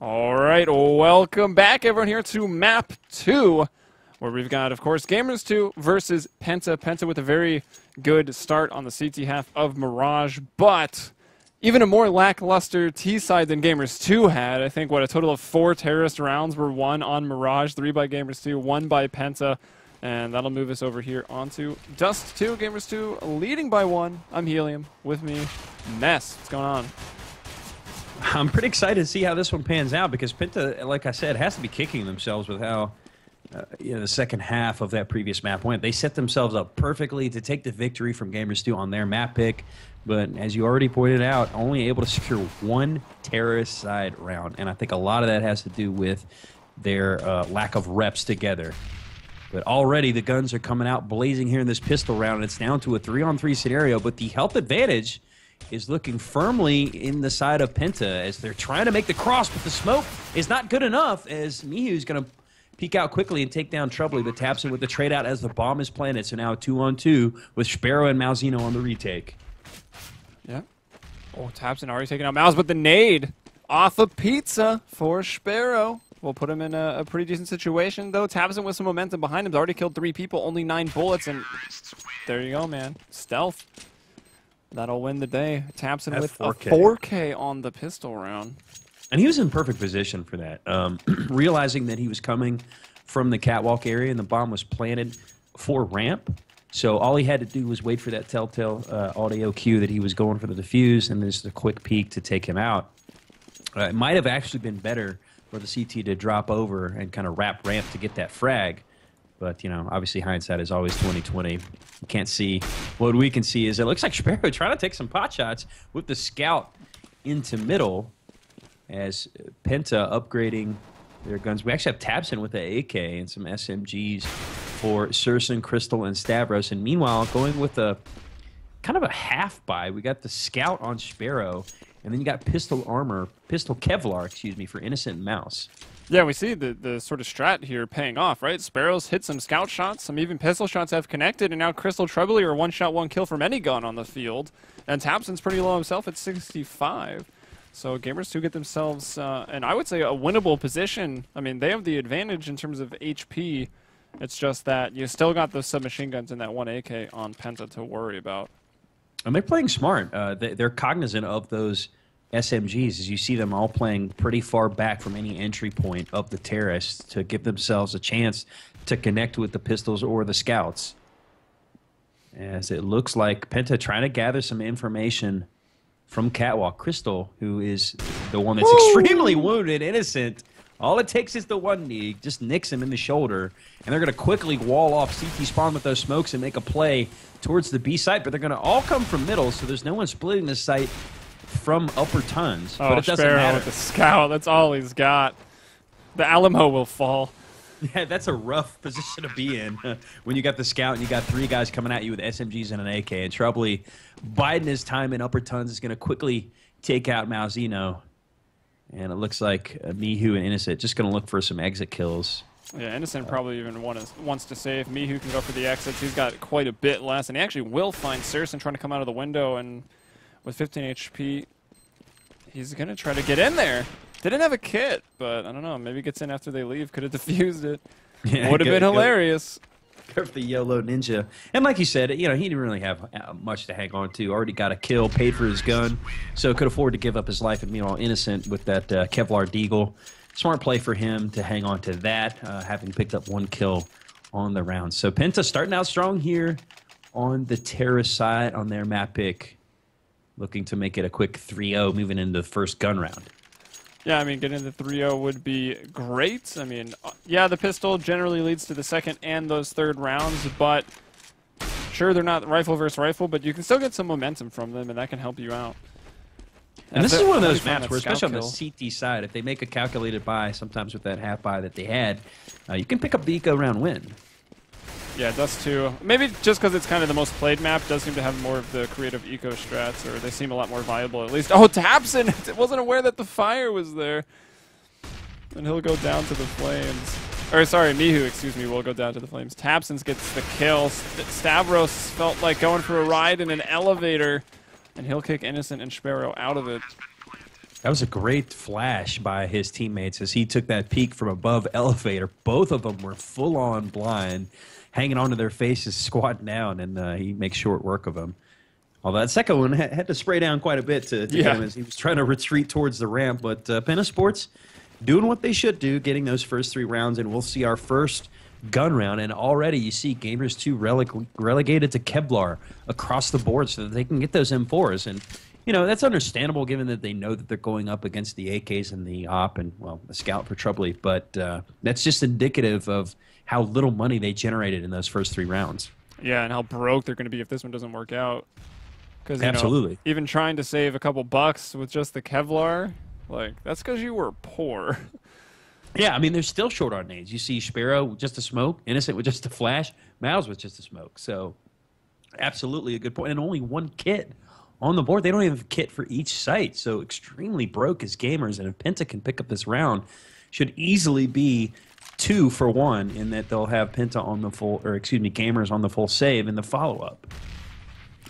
All right, welcome back, everyone, here to Map 2, where we've got, of course, Gamers2 versus PENTA. PENTA with a very good start on the CT half of Mirage, but even a more lackluster T side than Gamers2 had. I think, a total of 4 terrorist rounds were won on Mirage, 3 by Gamers2, 1 by PENTA, and that'll move us over here onto Dust 2. Gamers2 leading by 1. I'm Helium. With me, m3ss. What's going on? I'm pretty excited to see how this one pans out because PENTA, like I said, has to be kicking themselves with how the second half of that previous map went. They set themselves up perfectly to take the victory from Gamers2 on their map pick, but as you already pointed out, only able to secure 1 terrorist side round, and I think a lot of that has to do with their lack of reps together. But already the guns are coming out blazing here in this pistol round, and it's down to a 3-on-3 scenario, but the health advantage is looking firmly in the side of PENTA as they're trying to make the cross, but the smoke is not good enough as miHu's going to peek out quickly and take down Troubley, but taps in with the trade out as the bomb is planted. So now a 2-on-2 with Sparrow and m3ss on the retake. Yeah. Oh, tabseN already taking out m3ss, but the nade off of Pizza for Sparrow will put him in a pretty decent situation, though. tabseN with some momentum behind him. He's already killed 3 people, only 9 bullets, and there you go, man. Stealth. That'll win the day. tabseN with 4K. A 4K on the pistol round. And he was in perfect position for that. Realizing that he was coming from the catwalk area and the bomb was planted for ramp. So all he had to do was wait for that telltale audio cue that he was going for the defuse and just a quick peek to take him out. It might have actually been better for the CT to drop over and kind of wrap ramp to get that frag. But, you know, obviously hindsight is always 20/20. You can't see. What we can see is it looks like Sparrow trying to take some pot shots with the scout into middle as PENTA upgrading their guns. We actually have tabseN with the AK and some SMGs for m3ss, Crystal, and Stavros. And meanwhile, going with a kind of a half buy, we got the scout on Sparrow, and then you got pistol Kevlar, excuse me, for Innocent and m3ss. Yeah, we see the sort of strat here paying off, right? Sparrow's hit some scout shots, some even pistol shots have connected, and now Crystal Troubley are 1-shot, 1-kill from any gun on the field. And tabseN's pretty low himself at 65. So Gamers2 get themselves, and I would say, a winnable position. I mean, they have the advantage in terms of HP. It's just that you still got those submachine guns and that 1 AK on PENTA to worry about. And they're playing smart. They're cognizant of those SMGs, as you see them all playing pretty far back from any entry point of the terrorists to give themselves a chance to connect with the pistols or the scouts. As it looks like PENTA trying to gather some information from Catwalk. Crystal, who is the one that's extremely wounded, Innocent. All it takes is the 1 knee, just nicks him in the shoulder, and they're going to quickly wall off CT spawn with those smokes and make a play towards the B site, but they're going to all come from middle, so there's no one splitting this site from upper tons. Oh, but it doesn't Sparrow matter. with the scout, that's all he's got. The Alamo will fall. Yeah, that's a rough position to be in when you got the scout and you got 3 guys coming at you with SMGs and an AK. And Troubley, biding his time in upper tons, is going to quickly take out m3ss. And it looks like miHu and Innocent just going to look for some exit kills. Yeah, Innocent probably even wants to save. miHu can go for the exits. He's got quite a bit less, and he actually will find m3ss trying to come out of the window, and with 15 HP, he's going to try to get in there. Didn't have a kit, but I don't know. Maybe gets in after they leave. Could have diffused it. Yeah, would have been hilarious. Go for the YOLO ninja. And like you said, you know, he didn't really have much to hang on to. Already got a kill, paid for his gun, so could afford to give up his life. And meanwhile, Innocent with that Kevlar Deagle. Smart play for him to hang on to that, having picked up 1 kill on the round. So PENTA starting out strong here on the terrorist side on their map pick. Looking to make it a quick 3-0 moving into the first gun round. Yeah, I mean, getting the 3-0 would be great. I mean, yeah, the pistol generally leads to the second and those third rounds, but sure, they're not rifle versus rifle, but you can still get some momentum from them, and that can help you out. And this is one of those maps where, especially on the CT side, if they make a calculated buy, sometimes with that half buy that they had, you can pick up the eco round win. Yeah, Dust 2. Maybe just because it's kind of the most played map, does seem to have more of the creative eco strats, or they seem a lot more viable at least. Oh, tabseN! Wasn't aware that the fire was there. And he'll go down to the flames. Or, sorry, miHu, excuse me, will go down to the flames. tabseN gets the kill. Stavros felt like going for a ride in an elevator, and he'll kick Innocent and Sparrow out of it. That was a great flash by his teammates as he took that peek from above elevator. Both of them were full-on blind, hanging onto their faces, squatting down, and he makes short work of them. Although that second one had to spray down quite a bit to get him as he was trying to retreat towards the ramp. But PENTA Sports doing what they should do, getting those first 3 rounds, and we'll see our first gun round. And already you see Gamers2 relegated to Kevlar across the board so that they can get those M4s. And you know, that's understandable given that they know that they're going up against the AKs and the OP and, well, the Scout for Troubley. But that's just indicative of how little money they generated in those first 3 rounds. Yeah, and how broke they're going to be if this one doesn't work out. Because, Absolutely. Even trying to save a couple bucks with just the Kevlar, like, that's because you were poor. Yeah, I mean, they're still short on nades. You see Sparrow with just a smoke, Innocent with just a flash, Miles with just a smoke. So, absolutely a good point. And only 1 kit on the board. They don't even have a kit for each site. So extremely broke as gamers. And if PENTA can pick up this round, should easily be 2 for 1 in that they'll have PENTA on the full, or excuse me, Gamers on the full save in the follow-up.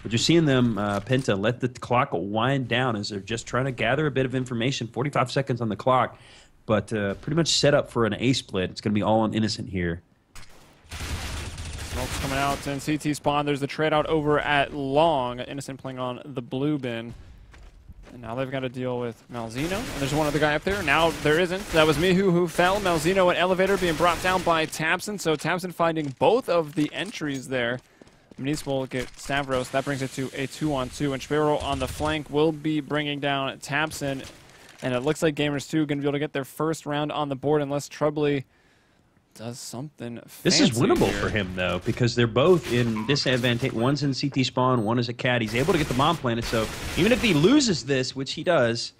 But you're seeing them, PENTA, let the clock wind down as they're just trying to gather a bit of information. 45 seconds on the clock, but pretty much set up for an A split. It's going to be all on Innocent here. Smoke's coming out in CT spawn. There's the trade out over at Long. Innocent playing on the blue bin. And now they've got to deal with Malzino. And there's one other guy up there. Now there isn't. That was Mihu who fell. Malzino at elevator being brought down by Tabson. So Tabson finding both of the entries there. Manice will get Stavros. That brings it to a 2-on-2. And Sparrow on the flank will be bringing down Tabson. And it looks like Gamers2 going to be able to get their first round on the board unless Troubley does something fancy. This is winnable here for him, though, because they're both in disadvantage. One's in CT spawn, one is a cat. He's able to get the bomb planted, so even if he loses this, which he does,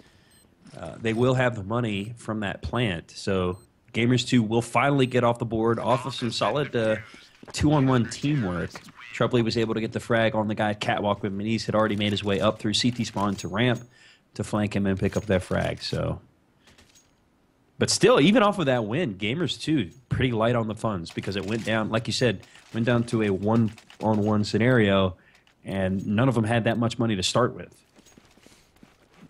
they will have the money from that plant. So Gamers2 will finally get off the board off of some solid 2-on-1 teamwork. Troubley was able to get the frag on the guy at Catwalk, but Manice had already made his way up through CT spawn to ramp to flank him and pick up that frag. So, but still, even off of that win, Gamers2 pretty light on the funds because it went down, like you said, went down to a 1-on-1 scenario, and none of them had that much money to start with.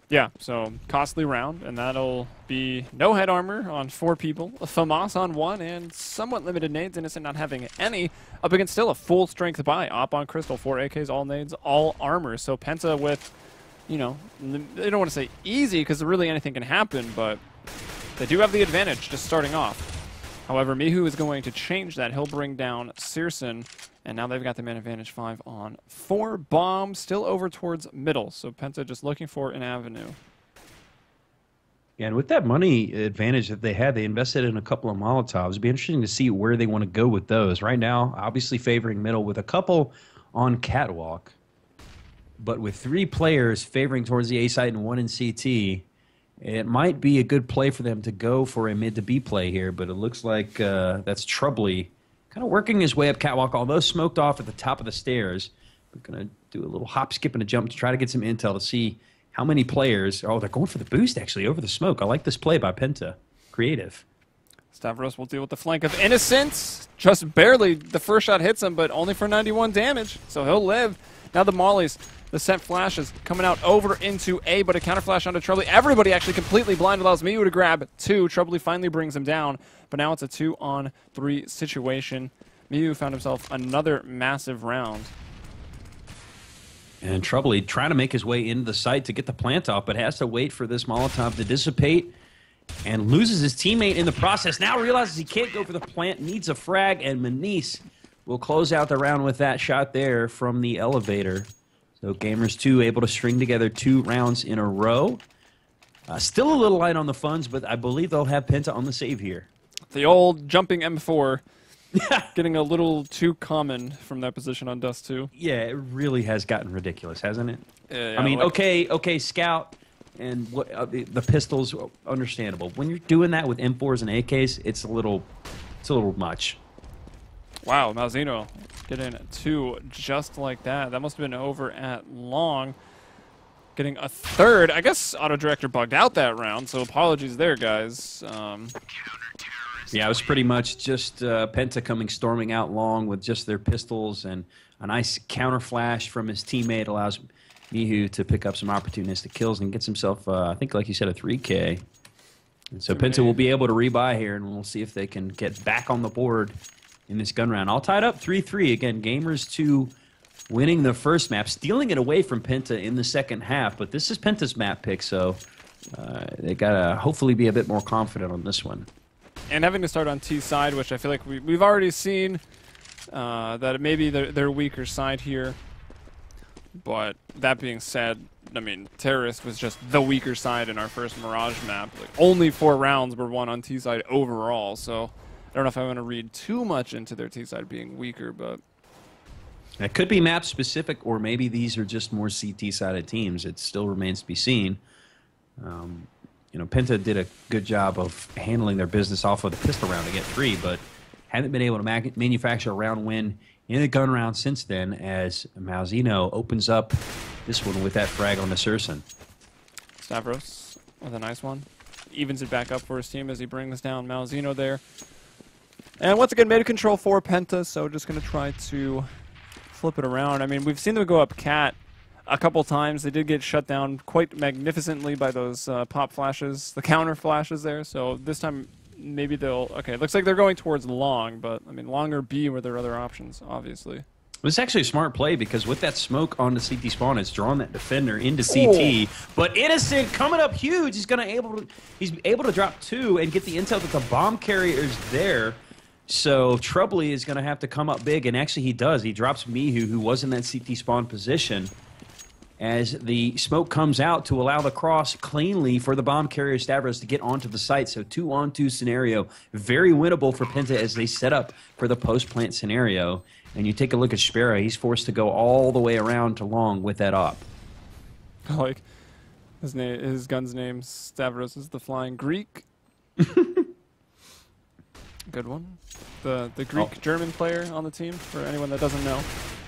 Yeah, so costly round, and that'll be no head armor on 4 people, a FAMAS on 1, and somewhat limited nades. Innocent not having any, up against still a full strength buy. Op on Crystal, 4 AKs, all nades, all armor. So PENTA with, you know, they don't want to say easy because really anything can happen, but they do have the advantage just starting off. However, Mihu is going to change that. He'll bring down Searson, and now they've got the man advantage 5 on 4. Bomb still over towards middle, so PENTA just looking for an avenue. Yeah, and with that money advantage that they had, they invested in a couple of Molotovs. It'd be interesting to see where they want to go with those. Right now, obviously favoring middle with a couple on Catwalk, but with 3 players favoring towards the A site and 1 in CT, it might be a good play for them to go for a mid to B play here, but it looks like that's Troubley kind of working his way up Catwalk, although smoked off at the top of the stairs. We're going to do a little hop, skip, and a jump to try to get some intel to see how many players. Oh, they're going for the boost, actually, over the smoke. I like this play by PENTA. Creative. Stavros will deal with the flank of Innocence. Just barely. The first shot hits him, but only for 91 damage, so he'll live. Now the mollies. The set flashes coming out over into A, but a counter flash onto Troubley. Everybody actually completely blind, allows Miyu to grab 2. Troubley finally brings him down, but now it's a 2-on-3 situation. Miyu found himself another massive round. And Troubley trying to make his way into the site to get the plant off, but has to wait for this Molotov to dissipate and loses his teammate in the process. Now realizes he can't go for the plant, needs a frag, and Manice will close out the round with that shot there from the elevator. So Gamers2 able to string together 2 rounds in a row. Still a little light on the funds, but I believe they'll have PENTA on the save here. The old jumping M4 getting a little too common from that position on Dust 2. Yeah, it really has gotten ridiculous, hasn't it? Yeah, I mean, like, okay, Scout and what the pistols, understandable. When you're doing that with M4s and AKs, it's a little much. wow, Malzino getting 2 just like that. That must have been over at Long. Getting a 3rd. I guess Auto Director bugged out that round, so apologies there, guys. Yeah, it was pretty much just PENTA coming storming out Long with just their pistols, and a nice counter flash from his teammate allows Mihu to pick up some opportunistic kills and gets himself, I think, like you said, a 3K. And so Penta will be able to rebuy here, and we'll see if they can get back on the board in this gun round. All tied up 3-3. Again, Gamers2 winning the first map, stealing it away from Penta in the second half. But this is Penta's map pick, so they got to hopefully be a bit more confident on this one. And having to start on T side, which I feel like we've already seen that it may be their weaker side here. But that being said, I mean, Terrorist was just the weaker side in our first Mirage map. Like, only 4 rounds were won on T side overall, so I don't know if I want to read too much into their T side being weaker, but it could be map specific, or maybe these are just more CT sided teams. It still remains to be seen. You know, Penta did a good job of handling their business off of the pistol round to get 3, but haven't been able to manufacture a round win in the gun round since then, as Malzino opens up this one with that frag on the Sursen. Stavros with a nice one. Evens it back up for his team as he brings down Malzino there. And once again, made a control for Penta, so just going to try to flip it around. I mean, we've seen them go up cat a couple times. They did get shut down quite magnificently by those pop flashes, the counter flashes there. So this time, maybe they'll... Okay, it looks like they're going towards long, but, I mean, long or B were their other options, obviously. It's actually a smart play, because with that smoke on the CT spawn, it's drawn that defender into CT. But Innocent coming up huge. He's able to drop 2 and get the intel that the bomb carrier is there. So Troubley is going to have to come up big, and actually he does. He drops Mihu, who was in that CT spawn position, as the smoke comes out to allow the cross cleanly for the bomb carrier Stavros to get onto the site. So 2-on-2 scenario, very winnable for Penta as they set up for the post-plant scenario. And you take a look at Sparrow, he's forced to go all the way around to long with that op. Like, his gun's name, Stavros, is the Flying Greek. Good one. The Greek-German player on the team, for anyone that doesn't know.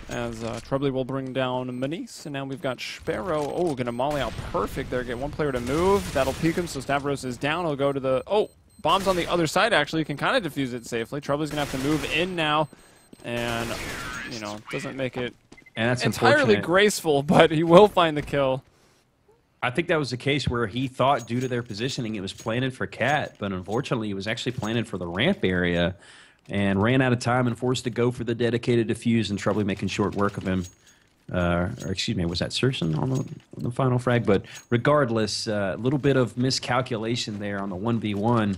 As Troubley will bring down Manise, and now we've got Sparrow. Oh, gonna molly out perfect there. Get one player to move. That'll peek him, so Stavros is down. He'll go to the... Oh, bomb's on the other side, actually. Can kind of defuse it safely. Troubley's gonna have to move in now, and, you know, doesn't make it and that's entirely graceful, but he will find the kill. I think that was the case where he thought, due to their positioning, it was planted for Cat, but unfortunately it was actually planted for the ramp area, and ran out of time and forced to go for the dedicated defuse, and Troubley making short work of him. Or excuse me, was that Sursen on the final frag? But regardless, a little bit of miscalculation there on the 1v1.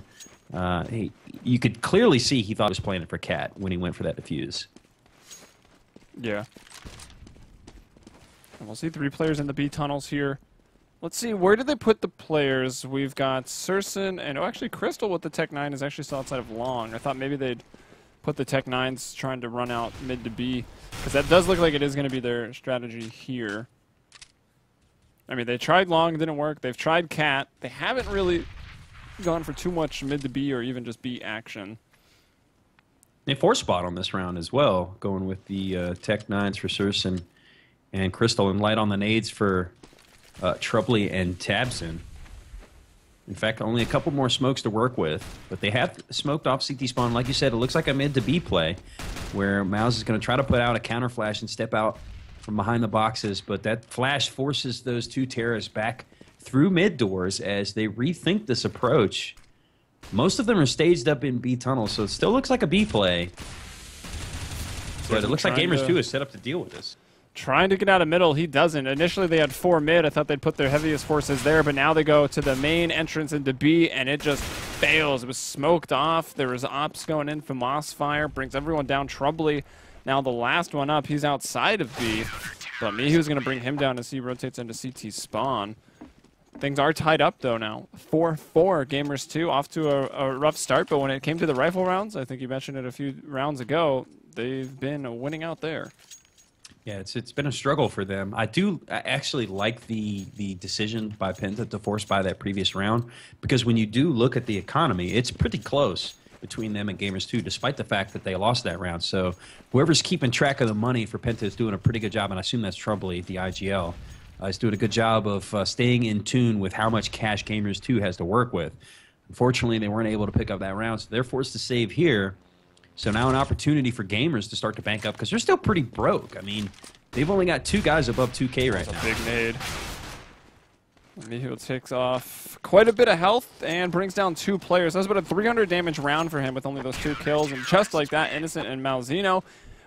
You could clearly see he thought it was planted for Cat when he went for that defuse. Yeah. And we'll see 3 players in the B tunnels here. Let's see, where did they put the players? We've got Sursen, and actually Crystal with the Tech 9 is actually still outside of long. I thought maybe they'd put the Tech 9s trying to run out mid to B, because that does look like it is going to be their strategy here. I mean, they tried long, didn't work. They've tried cat. They haven't really gone for too much mid to B or even just B action. They 4-spot on this round as well, going with the Tech 9s for Sursen and Crystal, and light on the nades for Troubley and Tabson. In fact, only a couple more smokes to work with, but they have smoked off CT spawn. Like you said, it looks like a mid to B play, where Mouse is going to try to put out a counter flash and step out from behind the boxes, but that flash forces those 2 terrorists back through mid doors as they rethink this approach. Most of them are staged up in B tunnels, so it still looks like a B play. But it looks like Gamers2 is set up to deal with this. Trying to get out of middle, he doesn't. Initially they had 4 mid. I thought they'd put their heaviest forces there, but now they go to the main entrance into B, and it just fails. It was smoked off. There was ops going in from Mossfire, brings everyone down. Troubley, now the last one up, he's outside of B. But Mihu's going to bring him down as he rotates into CT spawn. Things are tied up, though, now. 4-4, Gamers2 off to a rough start, but when it came to the rifle rounds, I think you mentioned it a few rounds ago, they've been winning out there. Yeah, it's been a struggle for them. I actually like the decision by Penta to force buy that previous round, because when you do look at the economy, it's pretty close between them and Gamers2, despite the fact that they lost that round. So whoever's keeping track of the money for Penta is doing a pretty good job, and I assume that's Troubley, the IGL. Is doing a good job of staying in tune with how much cash Gamers2 has to work with. Unfortunately, they weren't able to pick up that round, so they're forced to save here. So now an opportunity for Gamers to start to bank up, because they're still pretty broke. I mean, They've only got 2 guys above 2K right now. Big nade. miHu takes off quite a bit of health and brings down 2 players. That was about a 300 damage round for him with only those 2 kills. And just like that, Innocent and Malzeno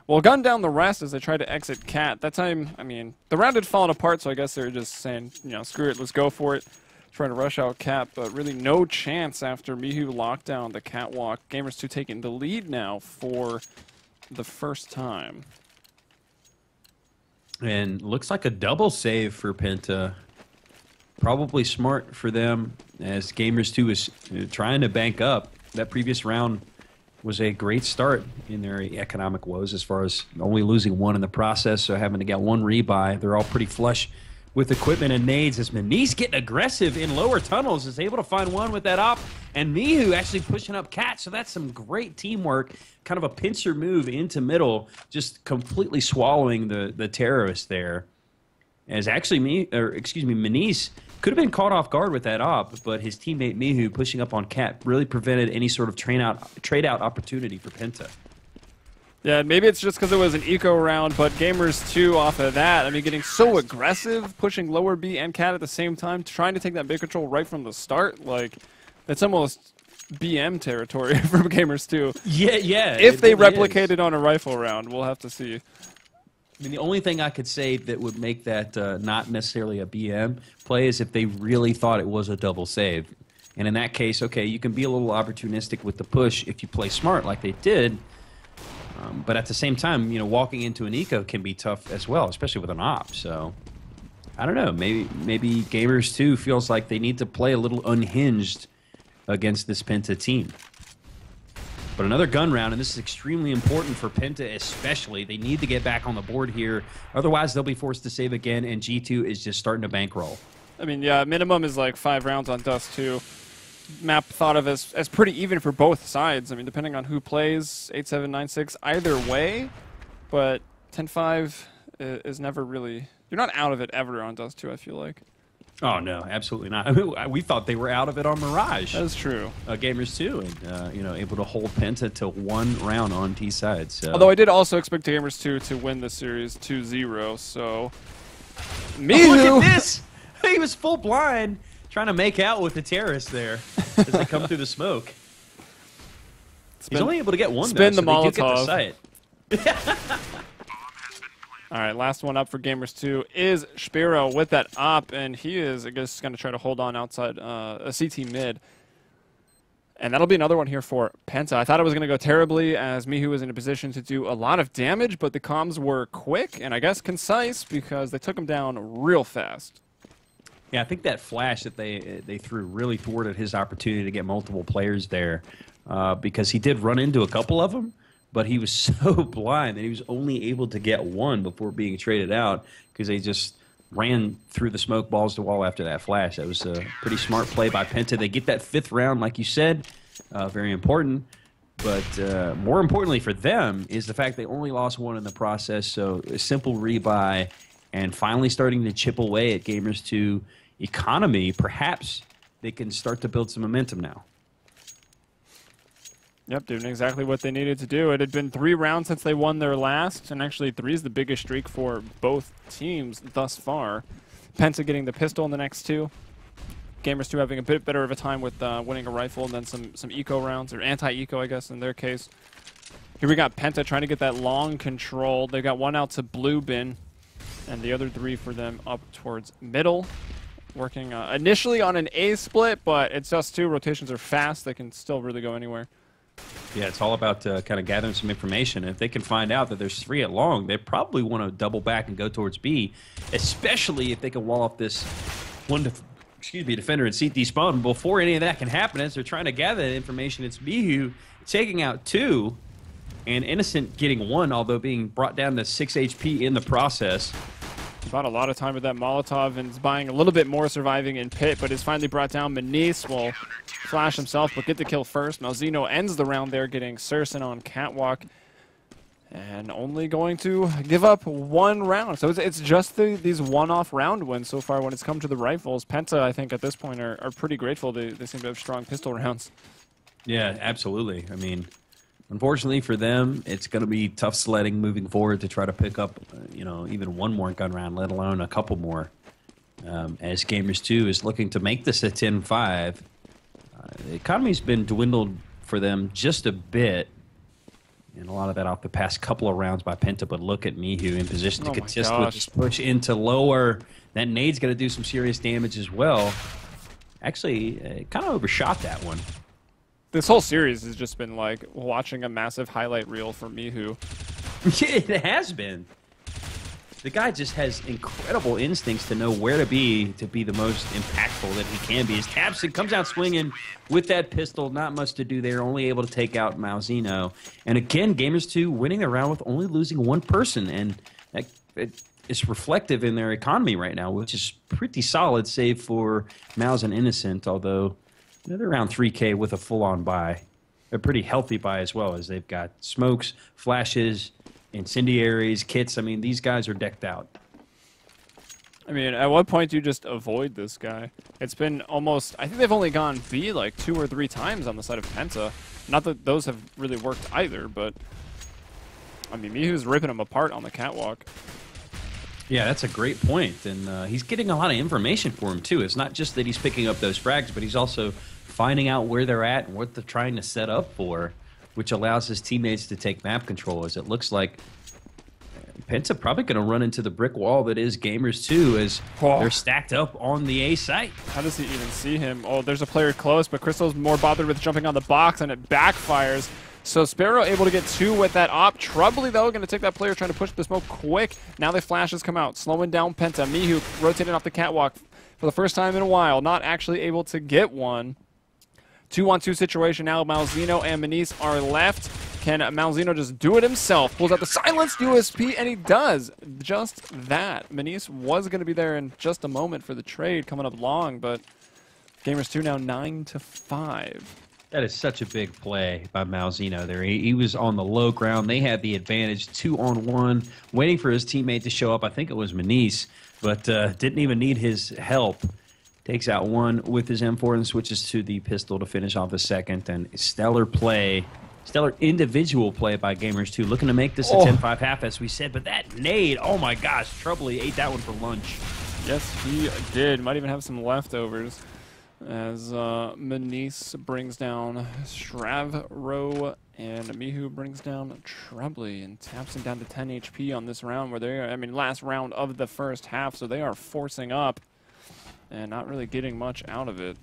will gun down the rest as they try to exit Cat. That time, I mean, the round had fallen apart, so I guess they're just saying, you know, screw it, let's go for it. Trying to rush out Cat, but really no chance after miHu locked down the catwalk. Gamers2 taking the lead now for the first time. And looks like a double save for PENTA. Probably smart for them as Gamers2 is trying to bank up. That previous round was a great start in their economic woes as far as only losing 1 in the process, so having to get 1 rebuy. They're all pretty flush with equipment and nades as miNISS getting aggressive in lower tunnels, is able to find 1 with that op, and miHu actually pushing up Cat, so that's some great teamwork, kind of a pincer move into middle, just completely swallowing the terrorist there. As actually miNISS could have been caught off guard with that op, but his teammate miHu pushing up on Cat really prevented any sort of trade out opportunity for PENTA. Yeah, maybe it's just because it was an eco round, but Gamers2 off of that, I mean, getting so aggressive, pushing lower B and Cat at the same time, trying to take that big control right from the start, like, it's almost BM territory from Gamers2. Yeah. If they replicate it on a rifle round, we'll have to see. I mean, the only thing I could say that would make that not necessarily a BM play is if they really thought it was a double save. And in that case, okay, you can be a little opportunistic with the push if you play smart like they did. But at the same time, you know, walking into an eco can be tough as well, especially with an op. So, I don't know. Maybe Gamers2 feels like they need to play a little unhinged against this PENTA team. But another gun round, and this is extremely important for PENTA especially. They need to get back on the board here. Otherwise, they'll be forced to save again, and G2 is just starting to bankroll. I mean, yeah, minimum is like 5 rounds on Dust 2. Map thought of as pretty even for both sides. I mean, depending on who plays, 8-7, 9-6, either way. But 10-5 is never really... You're not out of it ever on Dust 2, I feel like. Oh, no, absolutely not. I mean, we thought they were out of it on Mirage. That's true. Gamers2, and, you know, able to hold PENTA to 1 round on T side. So. Although I did also expect Gamers2 to win the series 2-0, so... miHu! Oh, look at this! He was full blind, trying to make out with the terrorists there as they come through the smoke. He's only able to get 1, spin though, the so Molotov. They do get the sight. All right, last one up for Gamers2 is Spiro with that op, and he is, I guess, going to try to hold on outside a CT mid. And that'll be another one here for PENTA. I thought it was going to go terribly as miHu was in a position to do a lot of damage, but the comms were quick and I guess concise because they took him down real fast. Yeah, I think that flash that they threw really thwarted his opportunity to get multiple players there because he did run into a couple of them, but he was so blind that he was only able to get 1 before being traded out because they just ran through the smoke balls to wall after that flash. That was a pretty smart play by PENTA. They get that 5th round, like you said, very important. But more importantly for them is the fact they only lost 1 in the process, so a simple rebuy and finally starting to chip away at Gamers2 economy. Perhaps they can start to build some momentum now. Yep, doing exactly what they needed to do. It had been 3 rounds since they won their last, and actually 3 is the biggest streak for both teams thus far. PENTA getting the pistol in the next 2. Gamers2 having a bit better of a time with winning a rifle and then some eco rounds, or anti-eco, I guess, in their case. Here we got PENTA trying to get that long control. They got 1 out to blue bin, and the other 3 for them up towards middle. Working initially on an A split, but it's just 2. Rotations are fast. They can still really go anywhere. Yeah, it's all about kind of gathering some information. If they can find out that there's 3 at long, they probably want to double back and go towards B, especially if they can wall off this defender and CT spawn before any of that can happen. As they're trying to gather that information, it's miHu taking out 2, and Innocent getting 1, although being brought down to 6 HP in the process. Spent a lot of time with that Molotov and is buying a little bit more surviving in pit, but is finally brought down. miNISS will flash himself, but get the kill first. Malzeno ends the round there, getting Sersin on catwalk, and only going to give up 1 round. So it's just these one-off round wins so far when it's come to the rifles. PENTA, I think, at this point are pretty grateful. They seem to have strong pistol rounds. Yeah, absolutely. I mean, Unfortunately for them, it's going to be tough sledding moving forward to try to pick up, even one more gun round, let alone a couple more. As Gamers2 is looking to make this a 10-5. The economy's been dwindled for them just a bit, and a lot of that off the past couple of rounds by Penta, but look at Mihu in position to contest with this push into lower. That nade's going to do some serious damage as well. Actually, kind of overshot that one. This whole series has just been like watching a massive highlight reel for Mihu. It has been. The guy just has incredible instincts to know where to be the most impactful that he can be. As tabseN comes out swinging with that pistol, not much to do there, only able to take out m3ss. And again, Gamers2 winning the round with only losing one person, and it's reflective in their economy right now, which is pretty solid, save for m3ss and Innocent, although they're around 3K with a full-on buy. A pretty healthy buy as well, as they've got smokes, flashes, incendiaries, kits. I mean, these guys are decked out. I mean, at what point do you just avoid this guy? It's been almost... I think they've only gone B like 2 or 3 times on the side of Penta. Not that those have really worked either, but... I mean, Mihu's ripping him apart on the catwalk. Yeah, that's a great point, and he's getting a lot of information for him, too. It's not just that he's picking up those frags, but he's also finding out where they're at and what they're trying to set up for, which allows his teammates to take map control, as it looks like Penta probably going to run into the brick wall that is Gamers2 as they're stacked up on the A site. How does he even see him? Oh, there's a player close, but Crystal's more bothered with jumping on the box, and it backfires. So Sparrow able to get 2 with that op. Troubly, though, going to take that player trying to push the smoke quick. Now the flashes come out, slowing down Penta. Mihu rotating off the catwalk for the first time in a while, not actually able to get one. 2-on-2 situation now. m3ss and m3ss are left. Can m3ss just do it himself? Pulls out the silenced USP, and he does just that. m3ss was going to be there in just a moment for the trade coming up long, but Gamers2 now 9-5. That is such a big play by m3ss there. He was on the low ground. They had the advantage, 2-on-1, waiting for his teammate to show up. I think it was m3ss, but didn't even need his help. Takes out one with his M4 and switches to the pistol to finish off the second. And stellar play, stellar individual play by Gamers2, looking to make this a 10-5 half, as we said. But that nade, oh my gosh, Troubly ate that one for lunch. Yes, he did. Might even have some leftovers. As m3ss brings down Stravro, and Mihu brings down Troubly, and taps him down to 10 HP on this round, where they are, last round of the first half, so they are forcing up and not really getting much out of it.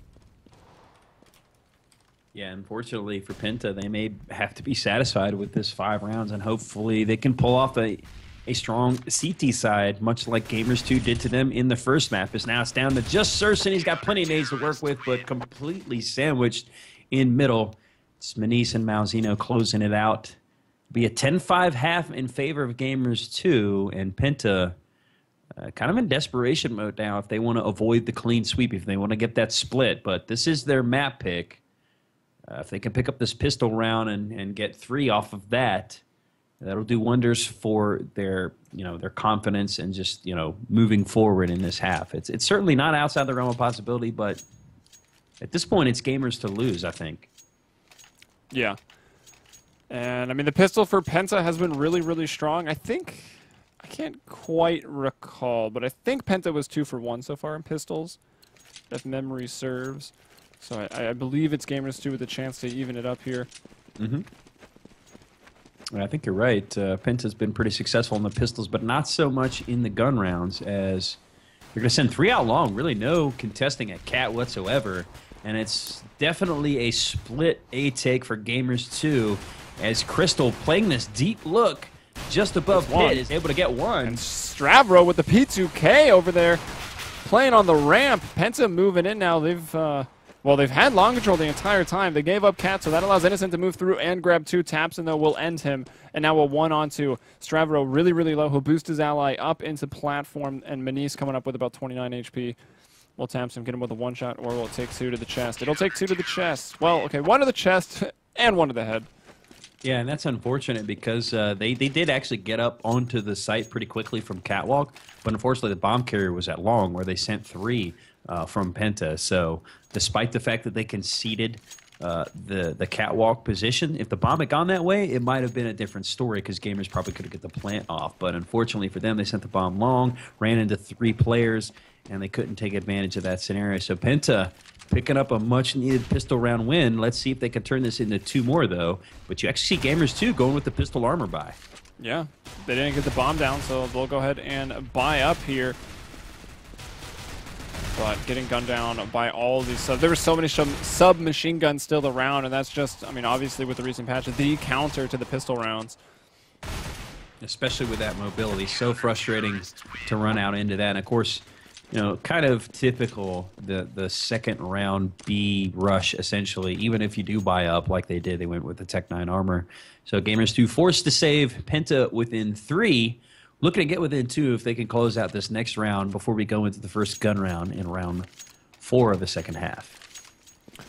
Yeah, unfortunately for Penta, they may have to be satisfied with this 5 rounds, and hopefully they can pull off a strong CT side, much like Gamers2 did to them in the first map. Now it's down to just CEVO-P. He's got plenty of nades to work with, but completely sandwiched in middle. It's m3ss and m3ss closing it out. Be a 10-5 half in favor of Gamers2, and Penta kind of in desperation mode now if they want to avoid the clean sweep, if they want to get that split. But this is their map pick. If they can pick up this pistol round and get 3 off of that, that'll do wonders for their confidence and just moving forward in this half. It's certainly not outside the realm of possibility, but at this point it's Gamers to lose, I think. Yeah, and the pistol for Penta has been really, really strong. I can't quite recall, but I think Penta was 2 for 1 so far in pistols, if memory serves. So I believe it's Gamers2 with a chance to even it up here. Mm-hmm. I think you're right. Penta's been pretty successful in the pistols, but not so much in the gun rounds, as they're going to send 3 out long. Really no contesting at cat whatsoever. And it's definitely a split A-take for Gamers2, as Crystal, playing this deep look just above Pit, is able to get 1. And Stravro with the P2K over there, playing on the ramp. Penta moving in now. They've had long control the entire time. They gave up Cat, so that allows Innocent to move through and grab 2 taps, and though will end him. And now a 1-on-2. Stravro really, really low. He'll boost his ally up into platform, and m3ss coming up with about 29 HP. Will tabseN get him with a 1-shot, or will it take 2 to the chest? It'll take 2 to the chest. Well, okay, 1 to the chest and 1 to the head. Yeah, and that's unfortunate because they did actually get up onto the site pretty quickly from catwalk, but unfortunately the bomb carrier was at long, where they sent 3 from Penta. So despite the fact that they conceded the catwalk position. If the bomb had gone that way, it might have been a different story because Gamers probably could have get the plant off. But unfortunately for them, they sent the bomb long, ran into 3 players, and they couldn't take advantage of that scenario. So Penta picking up a much-needed pistol round win. Let's see if they can turn this into 2 more, though. But you actually see Gamers2 going with the pistol armor buy. Yeah, they didn't get the bomb down, so they'll go ahead and buy up here. But getting gunned down by all these subs. There were so many submachine guns still around, and that's just, I mean, obviously with the recent patch, the counter to the pistol rounds. Especially with that mobility. So frustrating to run out into that. And of course, you know, kind of typical, the second round B rush, essentially. Even if you do buy up like they did, they went with the Tech 9 armor. So Gamers2 forced to save. Penta within 3. Looking to get within 2 if they can close out this next round before we go into the first gun round in round 4 of the second half.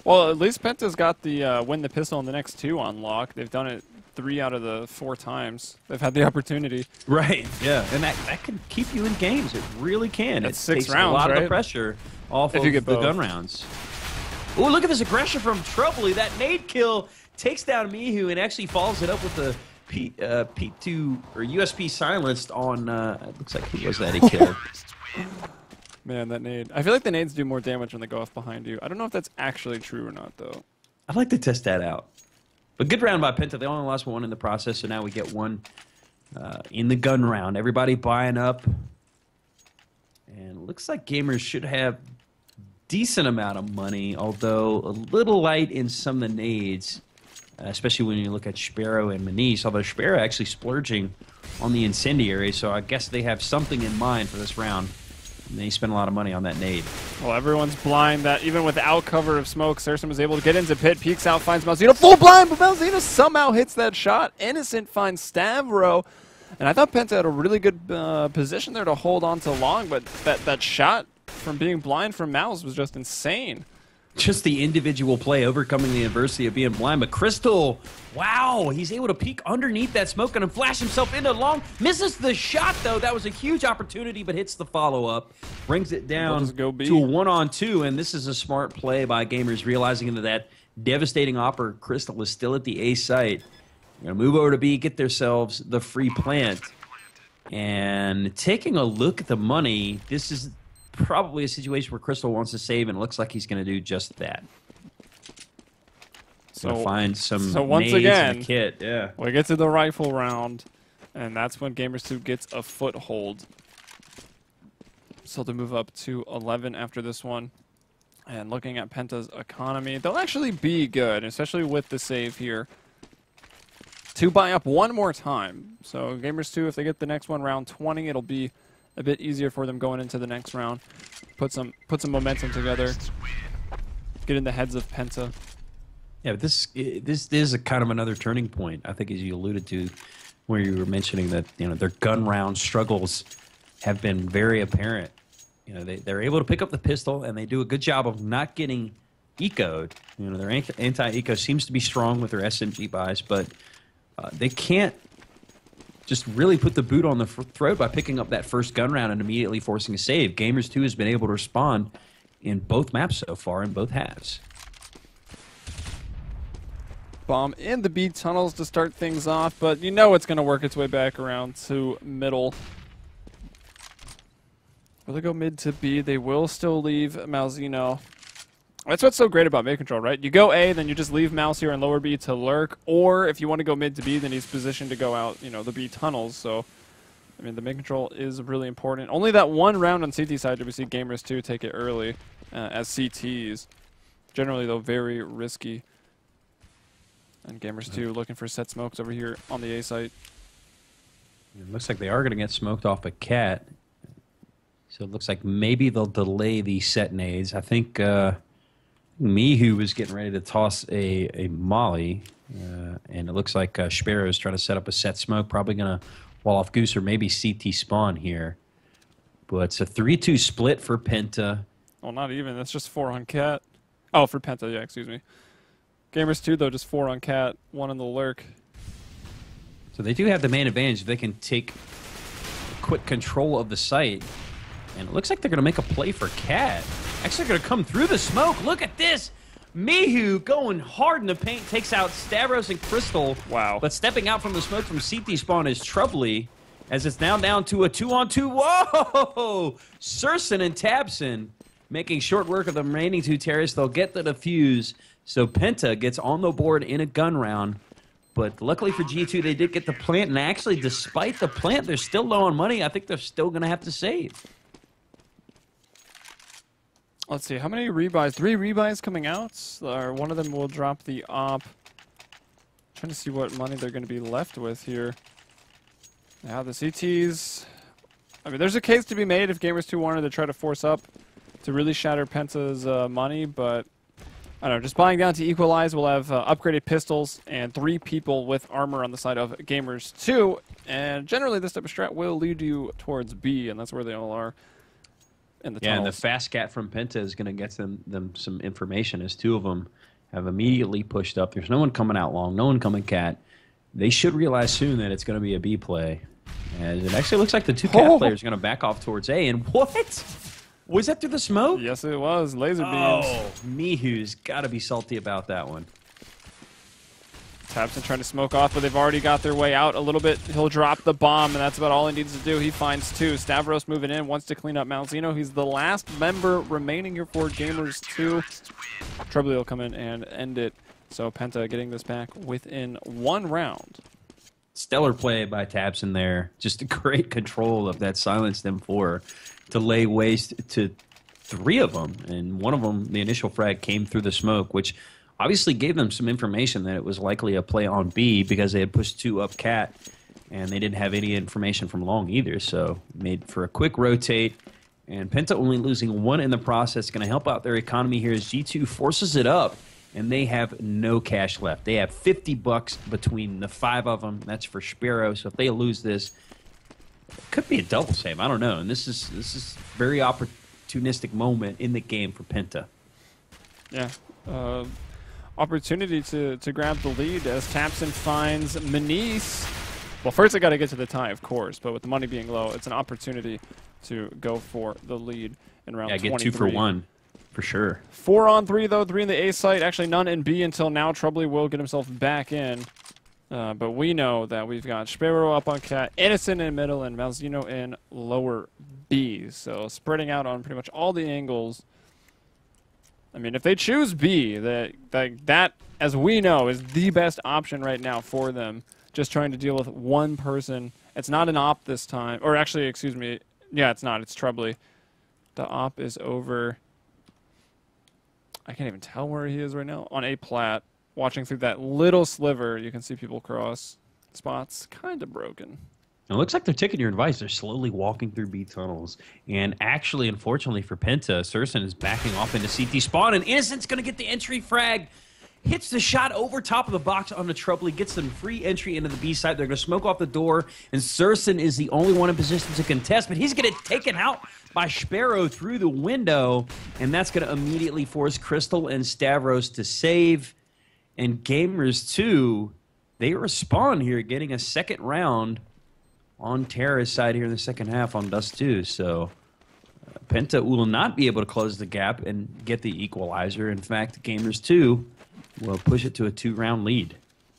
Well, at least Penta's got the win the pistol in the next 2 on lock. They've done it 3 out of the 4 times they've had the opportunity. Right, yeah. And that can keep you in games. It really can. That's it 6 takes rounds, a lot right? of the pressure off If of you the get both. gun rounds. Oh, look at this aggression from Troubley. That nade kill takes down Mihu and actually follows it up with the P2 or USP silenced on, it looks like, who was that he killed? Man, that nade. I feel like the nades do more damage when they go off behind you. I don't know if that's actually true or not, though. I'd like to test that out. But good round by Penta. They only lost 1 in the process, so now we get 1 in the gun round. Everybody buying up. And it looks like Gamers should have decent amount of money, although a little light in some of the nades. Especially when you look at Sparrow and Manish, although Sparrow actually splurging on the incendiary, so I guess they have something in mind for this round. And they spend a lot of money on that nade. Well, everyone's blind. That even without cover of smoke, Serson was able to get into pit, peeks out, finds Malzino, full blind, but Malzino somehow hits that shot. Innocent finds Stavro, and I thought Penta had a really good position there to hold on to long, but that shot from being blind from Mouse was just insane. Just the individual play overcoming the adversity of being blind. But Crystal, wow, he's able to peek underneath that smoke and flash himself into long. Misses the shot, though. That was a huge opportunity, but hits the follow-up. Brings it down to a 1-on-2, and this is a smart play by Gamers, realizing that that devastating offer, Crystal, is still at the A site. They're going to move over to B, get themselves the free plant. And taking a look at the money, this is probably a situation where Crystal wants to save, and it looks like he's going to do just that. So find some once again, in the kit. Yeah, we get to the rifle round, and that's when Gamers2 gets a foothold. So they move up to 11 after this one. And looking at Penta's economy, they'll actually be good, especially with the save here, to buy up 1 more time. So Gamers2, if they get the next one round 20, it'll be a bit easier for them going into the next round. Put some momentum together. Get in the heads of Penta. Yeah, but this is a kind of another turning point. I think, as you alluded to, where you were mentioning that their gun round struggles have been very apparent. They're able to pick up the pistol, and they do a good job of not getting ecoed. Their anti-eco seems to be strong with their SMG buys, but they can't just really put the boot on the throat by picking up that first gun round and immediately forcing a save. Gamers2 has been able to respond in both maps so far, in both halves. Bomb in the B tunnels to start things off, but it's going to work its way back around to middle. Will they go mid to B? They will still leave Malzino. That's what's so great about mid control, right? You go A, then you just leave Mouse here in lower B to lurk, or if you want to go mid to B, then he's positioned to go out, the B tunnels. So, I mean, the mid control is really important. Only that 1 round on CT side did we see Gamers2 take it early as CTs. Generally, though, very risky. And Gamers2 looking for set smokes over here on the A site. It looks like they are going to get smoked off a cat. So it looks like maybe they'll delay the set nades. I think Mihu was getting ready to toss a molly, and it looks like Sparrow is trying to set up a set smoke, probably going to wall off Goose or maybe CT spawn here. But it's a 3-2 split for Penta. Well, not even. That's just 4 on cat. Oh, for Penta, yeah, excuse me. Gamers2, though, just 4 on cat, 1 on the lurk. So they do have the main advantage. They can take quick control of the site. And it looks like they're going to make a play for Cat. Actually, they're going to come through the smoke. Look at this. Mihu going hard in the paint, takes out Stavros and Crystal. Wow. But stepping out from the smoke from CT spawn is Troubly, as it's now down to a 2-on-2. Whoa! Surson and Tabson making short work of the remaining two terrorists. They'll get the defuse, so Penta gets on the board in a gun round. But luckily for G2, they did get the plant, and actually, despite the plant, they're still low on money. I think they're still going to have to save. Let's see, how many rebuys? 3 rebuys coming out? Or one of them will drop the op. Trying to see what money they're going to be left with here. Now the CTs... I mean, there's a case to be made if Gamers2 wanted to try to force up to really shatter Penta's money, but... I don't know, just buying down to equalize. We'll have upgraded pistols and 3 people with armor on the side of Gamers2. And generally, this type of strat will lead you towards B, and that's where they all are. And the fast cat from Penta is going to get them some information, as 2 of them have immediately pushed up. There's no one coming out long, no one coming cat. They should realize soon that it's going to be a B play. And it actually looks like the 2 cat players are going to back off towards A. And what? Was that through the smoke? Yes, it was. Laser beams. Oh, Mihu's got to be salty about that one. Tabson trying to smoke off, but they've already got their way out a little bit. He'll drop the bomb, and that's about all he needs to do. He finds 2. Stavros moving in, wants to clean up Malzino. He's the last member remaining here for Gamers2. Troubly will come in and end it. So Penta getting this back within 1 round. Stellar play by Tabson there. Just a great control of that silenced M4 to lay waste to 3 of them. And one of them, the initial frag, came through the smoke, which obviously gave them some information that it was likely a play on B because they had pushed 2 up cat, and they didn't have any information from long either. So made for a quick rotate. And Penta only losing 1 in the process. Going to help out their economy here as G2 forces it up. And they have no cash left. They have $50 between the 5 of them. That's for Sparrow. So if they lose this, it could be a double save. I don't know. And this is very opportunistic moment in the game for Penta. Yeah. Opportunity to grab the lead as Tabson finds m3ss. Well, first they got to get to the tie, of course. But with the money being low, it's an opportunity to go for the lead in round 23. Yeah, get 2 for 1. For sure. 4 on 3, though. 3 in the A site. Actually, none in B until now. Troubly will get himself back in. But we know that we've got Sparrow up on cat, Innocent in middle, and Malzino in lower B. So spreading out on pretty much all the angles. I mean, if they choose B, that, as we know, is the best option right now for them. Just trying to deal with 1 person. It's not an op this time. Or actually, excuse me. Yeah, it's not. It's Troubly. The op is over... I can't even tell where he is right now. On A plat, watching through that little sliver, you can see people cross. Spots kind of broken. It looks like they're taking your advice. They're slowly walking through B tunnels. And actually, unfortunately for Penta, Surson is backing off into CT spawn, and Innocent's going to get the entry frag. Hits the shot over top of the box on the Troubly, gets them free entry into the B side. They're going to smoke off the door, and Surson is the only one in position to contest, but he's going to get taken out by Sparrow through the window, and that's going to immediately force Crystal and Stavros to save. And Gamers2, they respond here, getting a 2nd round on Terra's side here in the 2nd half on Dust 2. So Penta will not be able to close the gap and get the equalizer. In fact, Gamers2 will push it to a 2-round lead.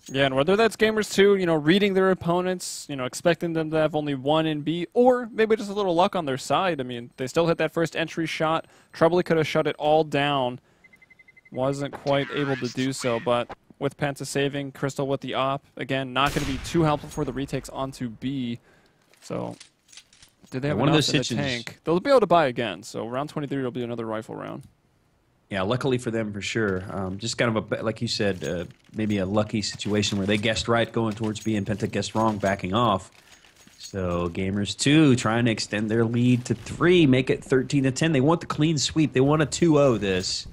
Yeah, and whether that's Gamers2, you know, reading their opponents, you know, expecting them to have only 1 in B, or maybe just a little luck on their side. I mean, they still hit that first entry shot. Troubly could have shut it all down. Wasn't quite able to do so, but with Penta saving, Crystal with the op, again, not going to be too helpful for the retakes onto B. So, did they have one of enough those in the situations? tank? They'll be able to buy again, so round 23 will be another rifle round. Yeah, luckily for them, for sure. Just kind of, like you said, maybe a lucky situation where they guessed right going towards B and Penta guessed wrong backing off. So Gamers2 trying to extend their lead to 3, make it 13-10. They want the clean sweep. They want a 2-0 this,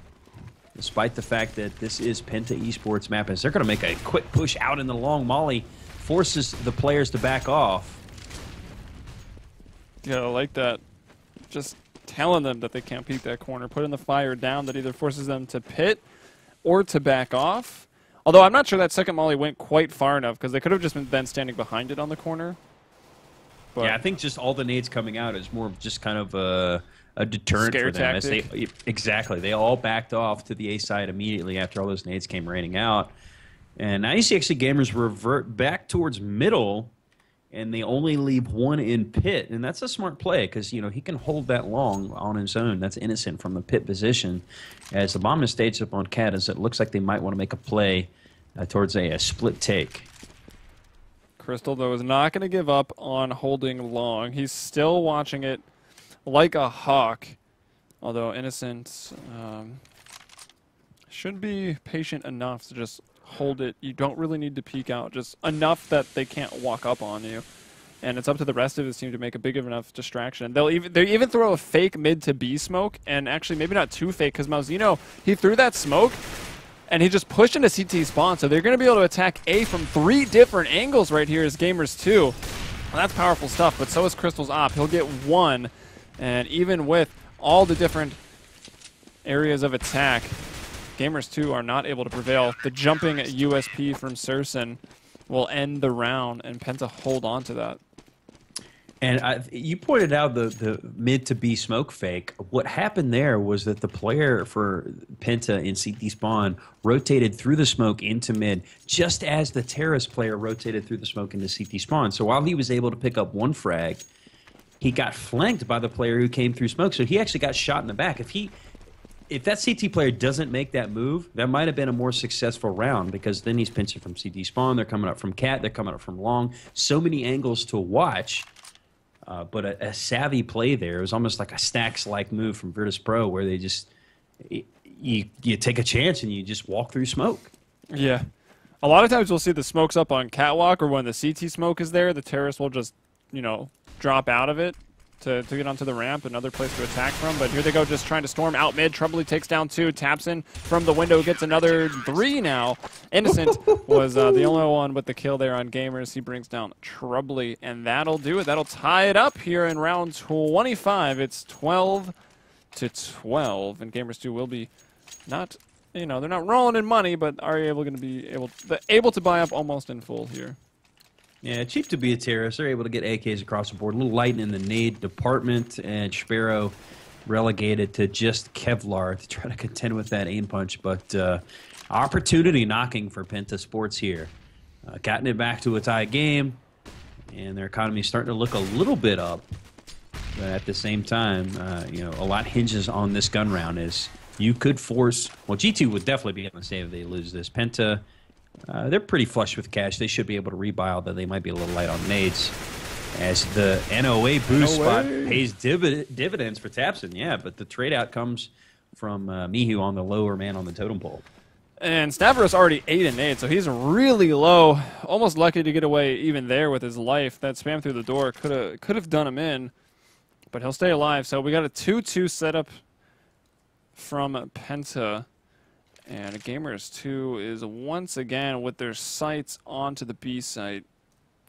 despite the fact that this is Penta Esports map. As they're going to make a quick push out in the long molly, forces the players to back off. Yeah, I like that. Just telling them that they can't peek that corner, putting the fire down that either forces them to pit or to back off. Although I'm not sure that second molly went quite far enough because they could have just been standing behind it on the corner. But yeah, I think just all the nades coming out is more of just kind of a a deterrent Scare for them. tactic. Exactly. They all backed off to the A side immediately after all those nades came raining out. And now you see actually gamers revert back towards middle, and they only leave one in pit. And that's a smart play because, you know, he can hold that long on his own. That's innocent from the pit position. As the bomb is staged up on Cat, as it looks like they might want to make a play towards a split take. Crystal, though, is not going to give up on holding long. He's still watching it like a hawk. Although Innocent should be patient enough to just hold it. You don't really need to peek out, just enough that they can't walk up on you. And it's up to the rest of his team to make a big enough distraction. They even throw a fake mid to B smoke, and actually maybe not too fake, because Malzino, he threw that smoke, and he just pushed into CT spawn. So they're going to be able to attack A from 3 different angles right here as Gamers2. Well, that's powerful stuff, but so is Crystal's op. He'll get 1, and even with all the different areas of attack, Gamers2 are not able to prevail. The jumping USP from m3ss will end the round, and Penta hold on to that. And you pointed out the mid to B smoke fake. What happened there was that the player for Penta in CT spawn rotated through the smoke into mid, just as the Terrace player rotated through the smoke into CT spawn. So while he was able to pick up 1 frag, he got flanked by the player who came through smoke. So he actually got shot in the back. If that CT player doesn't make that move, that might have been a more successful round, because then he's pinching from CT spawn. They're coming up from Cat. They're coming up from long. So many angles to watch. But a savvy play there. It was almost like a Stacks-like move from Virtus Pro, where they just you take a chance and you just walk through smoke. Yeah. A lot of times we'll see the smokes up on Catwalk, or when the CT smoke is there, the Terrace will just, you know, drop out of it to get onto the ramp, another place to attack from. But here they go, just trying to storm out mid. Troubley takes down 2, taps in from the window, gets another 3 now. Innocent was the only one with the kill there on Gamers. He brings down Troubley, and that'll do it. That'll tie it up here in round 25. It's 12-12, and Gamers2 will be not, you know, they're not rolling in money, but are going to be able to buy up almost in full here. Yeah, cheap to be a terrorist. They're able to get AKs across the board. A little light in the nade department, and Sparrow relegated to just Kevlar to try to contend with that aim punch. But opportunity knocking for Penta Sports here. Gotten it back to a tie game, and their economy is starting to look a little bit up. But at the same time, you know, a lot hinges on this gun round. As you could force, well, G2 would definitely be able to save if they lose this. Penta, they're pretty flush with cash. They should be able to rebuy, although they might be a little light on nades. As the NOA boost spot pays dividends for Tapson, yeah, but the trade out comes from Mihu on the lower man on the totem pole. And Stavros already 8 in nade, so he's really low. Almost lucky to get away even there with his life. That spam through the door could have done him in, but he'll stay alive. So we got a 2-2 setup from Penta. And Gamers2 is once again with their sights onto the B site.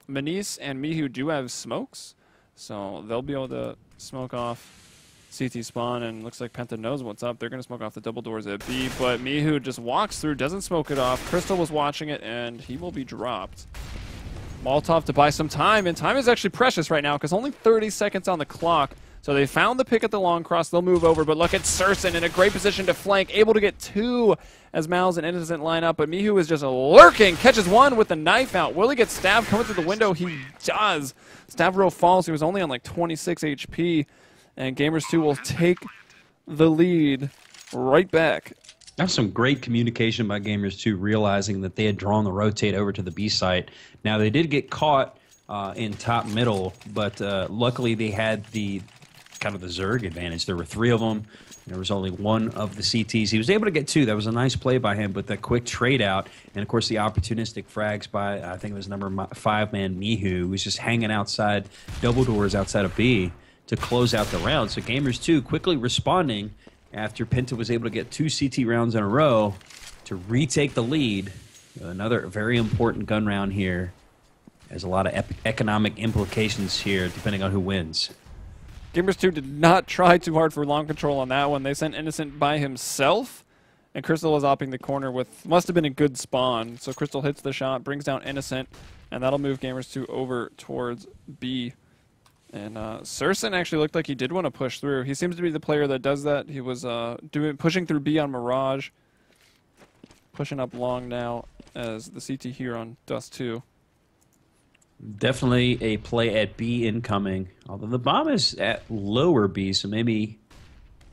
Manice and Mihu do have smokes, so they'll be able to smoke off CT spawn, and looks like Penta knows what's up. They're going to smoke off the double doors at B, but Mihu just walks through, doesn't smoke it off. Crystal was watching it, and he will be dropped. Molotov to buy some time, and time is actually precious right now because only 30 seconds on the clock. So they found the pick at the long cross. They'll move over, but look at m3ss in a great position to flank, able to get 2 as Mal's and Innocent line up, but Mihu is just lurking, catches 1 with the knife out. Will he get stabbed coming through the window? He does. Stavro falls. He was only on like 26 HP, and Gamers2 will take the lead right back. That's some great communication by Gamers2, realizing that they had drawn the rotate over to the B site. Now, they did get caught in top middle, but luckily they had the kind of the Zerg advantage. There were 3 of them. There was only 1 of the CTs. He was able to get 2. That was a nice play by him, but the quick trade out, and of course the opportunistic frags by, I think it was number 5-man Mihu, who was just hanging outside, double doors outside of B to close out the round. So Gamers2 quickly responding after Penta was able to get 2 CT rounds in a row to retake the lead. Another very important gun round here. There's a lot of economic implications here depending on who wins. Gamers2 did not try too hard for long control on that one. They sent Innocent by himself, and Crystal was opping the corner with, must have been a good spawn. So Crystal hits the shot, brings down Innocent, and that'll move Gamers2 over towards B. And mthrss actually looked like he did want to push through. He seems to be the player that does that. He was pushing through B on Mirage. Pushing up long now as the CT here on Dust 2. Definitely a play at B incoming. Although the bomb is at lower B, so maybe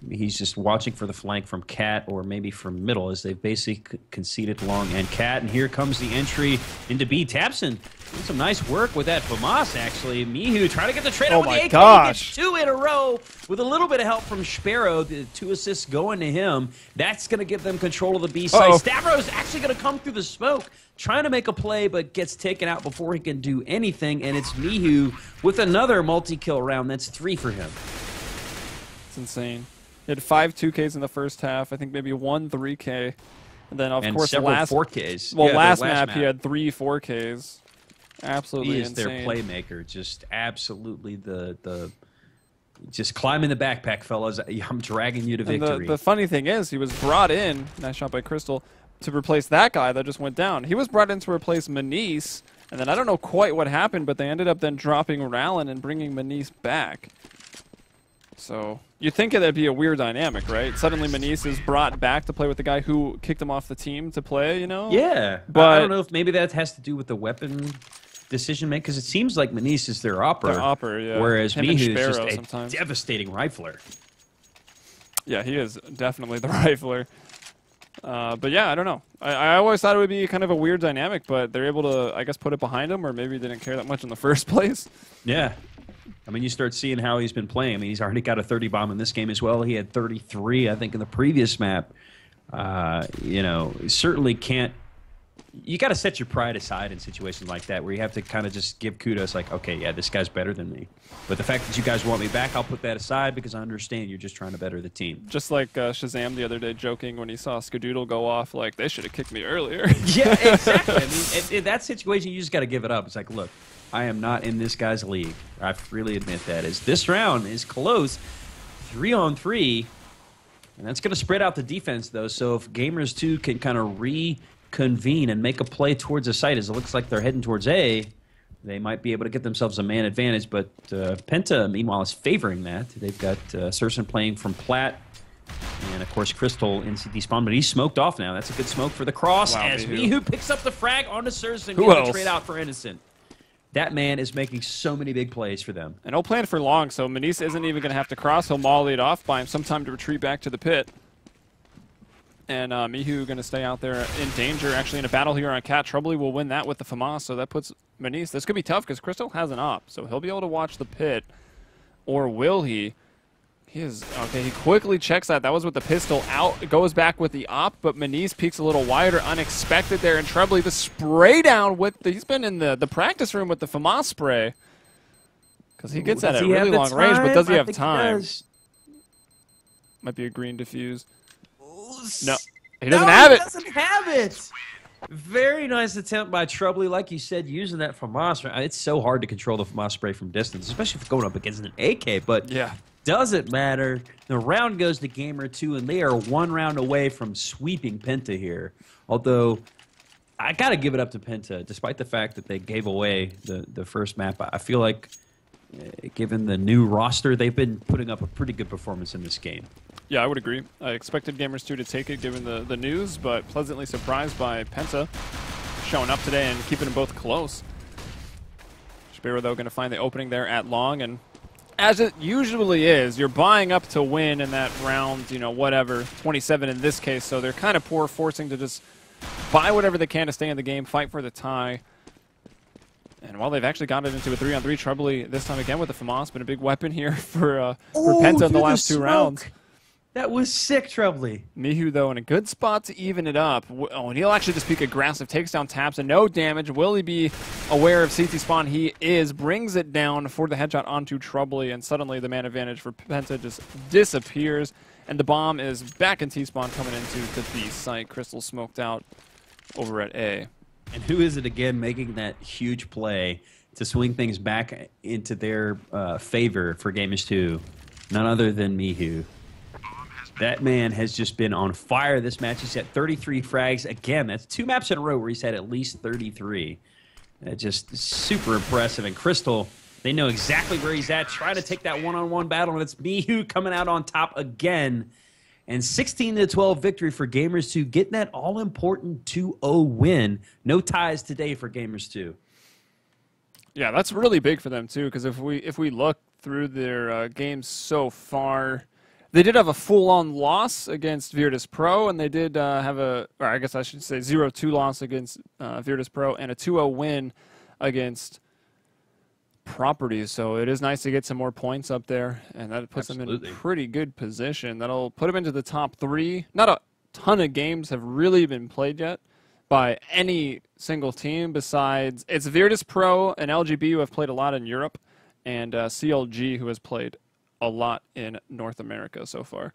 he's just watching for the flank from Cat or maybe from middle as they've basically conceded long and Cat. And here comes the entry into B. Tapson doing some nice work with that FAMAS, actually. Mihu trying to get the trade out with the AK. Gosh. Gets 2 in a row with a little bit of help from Sparrow. The 2 assists going to him. That's going to give them control of the B side. Stavros's actually going to come through the smoke, trying to make a play, but gets taken out before he can do anything. And it's Mihu with another multi-kill round. That's 3 for him. It's insane. He had 5 2Ks in the first half. I think maybe 1 3K. And then, of course, several last 4Ks. Well, yeah, last map he had 3 4Ks. Absolutely he is insane. Their playmaker. Just absolutely the just climbing the backpack, fellas. I'm dragging you to victory. The funny thing is, he was brought in, nice shot by Crystal, to replace that guy that just went down. He was brought in to replace mtss, and then I don't know quite what happened, but they ended up then dropping Rallin and bringing mtss back. So you'd think that'd be a weird dynamic, right? Suddenly mtss is brought back to play with the guy who kicked him off the team to play, you know? Yeah, but I don't know if maybe that has to do with the weapon decision making, because it seems like mtss is their opera. Yeah. Whereas Him Mihu and is Sparrow just a sometimes. devastating rifler. Yeah, he is definitely the rifler. But yeah, I don't know. I always thought it would be kind of a weird dynamic, but they're able to, I guess, put it behind him, or maybe they didn't care that much in the first place. Yeah. I mean, you start seeing how he's been playing. I mean, he's already got a 30 bomb in this game as well. He had 33, I think, in the previous map. You know, certainly can't. You got to set your pride aside in situations like that where you have to kind of just give kudos like, okay, yeah, this guy's better than me. But the fact that you guys want me back, I'll put that aside because I understand you're just trying to better the team. Just like Shazam the other day joking when he saw Skadoodle go off, like, they should have kicked me earlier. Yeah, exactly. I mean, in that situation, you just got to give it up. It's like, look, I am not in this guy's league. I freely admit that. This round is close, 3-on-3, and that's going to spread out the defense, though. So if Gamers2 can kind of reconvene and make a play towards the site, as it looks like they're heading towards A, they might be able to get themselves a man advantage. But Penta, meanwhile, is favoring that. They've got mtss playing from Plat, and, of course, Crystal in CT spawn, but he's smoked off now. That's a good smoke for the cross, wow, as Mihu picks up the frag onto mtss and Who gets else? a trade out for Innocent. That man is making so many big plays for them. And no plan for long, so mtss isn't even going to have to cross. He'll molly it off, buy him some time to retreat back to the pit. And Mihu going to stay out there in danger. Actually, in a battle here on Cat, Troubly will win that with the FAMAS, so that puts mtss. This could be tough because Crystal has an op, so he'll be able to watch the pit. Or will he? He is okay. He quickly checks that. That was with the pistol out. Goes back with the op, but mtss peeks a little wider, unexpected there. And Troubly, the spray down with he's been in the practice room with the FAMAS spray because he gets that at really long range. But does he have time? Might be a green diffuse. No, he doesn't have it. He doesn't have it. Very nice attempt by Troubly, like you said, using that FAMAS. It's so hard to control the FAMAS spray from distance, especially if going up against an AK. But yeah. Doesn't matter. The round goes to Gamer2, and they are 1 round away from sweeping Penta here. Although, I got to give it up to Penta, despite the fact that they gave away the first map. I feel like, given the new roster, they've been putting up a pretty good performance in this game. Yeah, I would agree. I expected Gamers2 to take it, given the news, but pleasantly surprised by Penta showing up today and keeping them both close. Sparrow, though, going to find the opening there at long, and as it usually is, you're buying up to win in that round, you know, whatever, 27 in this case, so they're kind of poor, forcing to just buy whatever they can to stay in the game, fight for the tie. And while they've actually got it into a 3-on-3, Troubly this time again with the FAMAS, been a big weapon here for Penta in the last 2 rounds. That was sick, Troubly. Mihu, though, in a good spot to even it up. Oh, and he'll actually just peek aggressive, takes down Taps, and no damage. Will he be aware of CT spawn? He is. Brings it down for the headshot onto Troubly, and suddenly the man advantage for Penta just disappears. And the bomb is back in T-spawn coming into the B site. Crystal smoked out over at A. And who is it again making that huge play to swing things back into their favor for Gamers2? None other than Mihu. That man has just been on fire this match. He's at 33 frags. Again, that's 2 maps in a row where he's had at least 33. Just super impressive. And Crystal They know exactly where he's at, trying to take that one-on-one battle, and it's Mihu coming out on top again. And 16-12 victory for Gamers2, getting that all-important 2-0 win. No ties today for Gamers2. Yeah, that's really big for them too, because if we look through their games so far, they did have a full-on loss against Virtus.pro, and they did have or I guess I should say 0-2 loss against Virtus.pro, and a 2-0 win against Properties. So it is nice to get some more points up there, and that puts them in a pretty good position. That'll put them into the top 3. Not a ton of games have really been played yet by any single team besides it's Virtus.pro and LGB who have played a lot in Europe, and CLG who has played a lot in North America so far.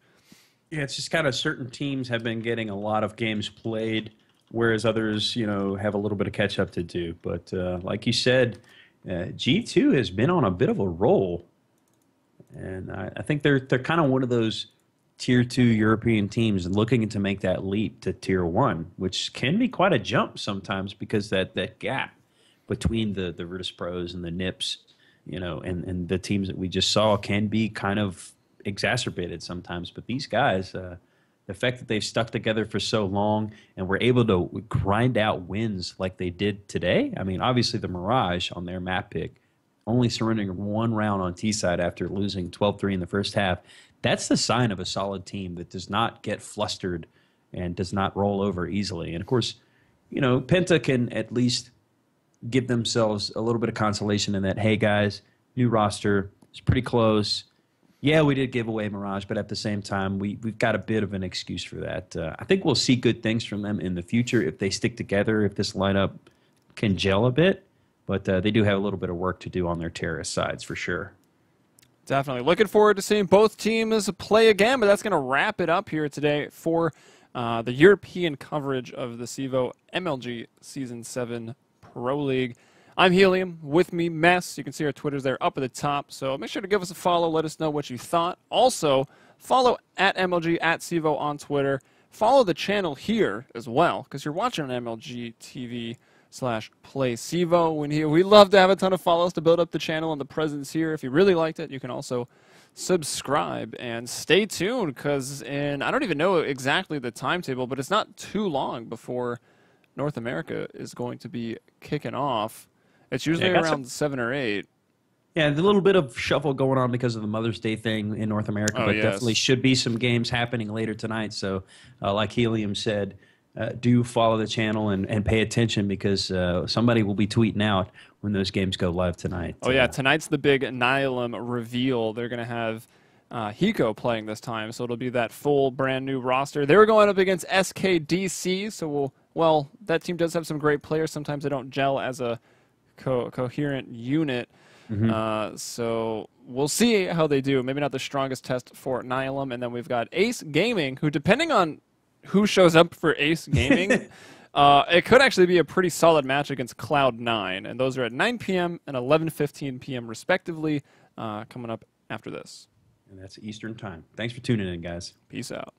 Yeah, it's just kind of certain teams have been getting a lot of games played, whereas others, you know, have a little bit of catch up to do. But like you said, G2 has been on a bit of a roll, and I think they're kind of one of those Tier 2 European teams and looking to make that leap to Tier 1, which can be quite a jump sometimes because that gap between the Virtus.pros and the NIPS, you know, and the teams that we just saw can be kind of exacerbated sometimes. But these guys, the fact that they've stuck together for so long and were able to grind out wins like they did today. I mean, obviously the Mirage on their map pick, only surrendering 1 round on T-side after losing 12-3 in the first half. That's the sign of a solid team that does not get flustered and does not roll over easily. And, of course, you know, Penta can at least give themselves a little bit of consolation in that, hey, guys, new roster, it's pretty close. Yeah, we did give away Mirage, but at the same time, we've got a bit of an excuse for that. I think we'll see good things from them in the future if they stick together, if this lineup can gel a bit. But they do have a little bit of work to do on their terrorist sides for sure. Definitely. Looking forward to seeing both teams play again, but that's going to wrap it up here today for the European coverage of the CEVO MLG Season 7 Pro League. I'm Helium, with me, Mess. You can see our Twitters there up at the top, so make sure to give us a follow. Let us know what you thought. Also, follow at MLG, at CEVO on Twitter. Follow the channel here as well, because you're watching on MLG TV /Play CEVO. We love to have a ton of follows to build up the channel and the presence here. If you really liked it, you can also subscribe and stay tuned, because I don't even know exactly the timetable, but it's not too long before North America is going to be kicking off. It's usually around 7 or 8. Yeah, a little bit of shuffle going on because of the Mother's Day thing in North America, but definitely should be some games happening later tonight. So, like Helium said, do follow the channel and pay attention, because somebody will be tweeting out when those games go live tonight. Oh, yeah, tonight's the big Helium reveal. They're going to have Hiko playing this time, so it'll be that full brand-new roster. They were going up against SKDC, so well, that team does have some great players. Sometimes they don't gel as a coherent unit. So we'll see how they do. Maybe not the strongest test for Helium. And then we've got Ace Gaming, who, depending on who shows up for Ace Gaming, it could actually be a pretty solid match against Cloud9. And those are at 9 p.m. and 11:15 p.m. respectively, coming up after this. And that's Eastern time. Thanks for tuning in, guys. Peace out.